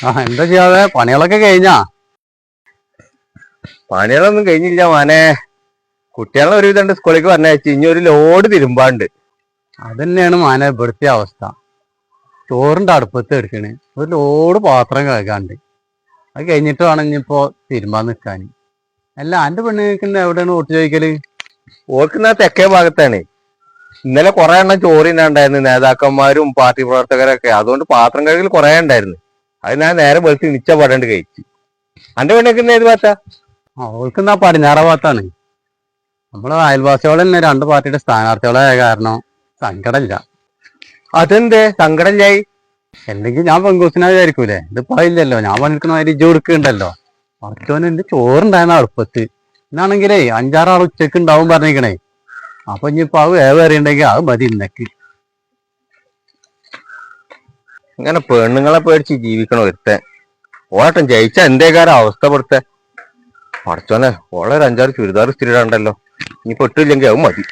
എന്താ ചെയ്യാതെ പണികളൊക്കെ കഴിഞ്ഞാ? പണികളൊന്നും കഴിഞ്ഞില്ല മോനെ. കുട്ടികളെ ഒരുവിധം സ്കൂളിലേക്ക് പറഞ്ഞയച്ചു. ഇനി ഒരു ലോഡ് തിരുമ്പാണ്ട്. അതന്നെയാണ് മാനെ ഇവിടുത്തെ അവസ്ഥ. ചോറിന്റെ അടുപ്പത്ത് എടുക്കണ്, ഒരു ലോഡ് പാത്രം കഴുകാണ്ട്. അത് കഴിഞ്ഞിട്ട് വേണം ഇനിയിപ്പോ തിരുമ്പാൻ നിൽക്കാൻ. അല്ല എന്റെ പെണ്ണുങ്ങൾക്ക് എവിടെയാണ് വോട്ട് ചോദിക്കല്? ഓർക്കുന്ന തെക്കേ ഭാഗത്താണ്. ഇന്നലെ കുറെ എണ്ണം ചോറിനാണ്ടായിരുന്നു, നേതാക്കന്മാരും പാർട്ടി പ്രവർത്തകരൊക്കെ. അതുകൊണ്ട് പാത്രം കഴുകൽ കുറെ ഉണ്ടായിരുന്നു. അത് ഞാൻ നേരെ വെളുത്ത് നിച്ച പടണ്ട് കഴിച്ചു. അന്റെ പെണ്ണുക്കുന്ന ഏത് ഭാഗത്താ? അവൾക്ക് എന്നാ പടിഞ്ഞാറ ഭാഗത്താണ്. നമ്മള് അയൽവാസികൾ തന്നെ 2 പാർട്ടിയുടെ സ്ഥാനാർത്ഥികളായ കാരണം സങ്കടമില്ല. അതെന്തേ സങ്കടമില്ലായി? അല്ലെങ്കിൽ ഞാൻ പെങ്കൂസിനാ വിചാരിക്കൂലേ? ഇതിപ്പോ ഇല്ലല്ലോ, ഞാൻ പണിയെടുക്കുന്ന മാതിരി ഇജ്ജ് കൊടുക്കുന്നുണ്ടല്ലോ. കുറച്ചോന് എന്റെ ചോറുണ്ടായിരുന്ന അടുപ്പത്ത്. എന്നാണെങ്കിലേ 5-6 ആൾ ഉച്ചക്ക് ഉണ്ടാവും പറഞ്ഞിരിക്കണേ. അപ്പൊ ഇനിയിപ്പോ അത് വേറിയുണ്ടെങ്കിൽ അത് മതി ഇന്നക്ക്. ഇങ്ങനെ പെണ്ണുങ്ങളെ പേടിച്ച് ജീവിക്കണ ഒരുത്തൻ ഓട്ടം ജയിച്ച എന്തേക്കാരം അവസ്ഥ പെടുത്തെ. പഠിച്ചോനെ ഓളെ ഒരു 5-6 ചുരിദാർ സ്ഥിരണ്ടല്ലോ. ഇനി പെട്ടില്ലെങ്കിൽ അത് മതി.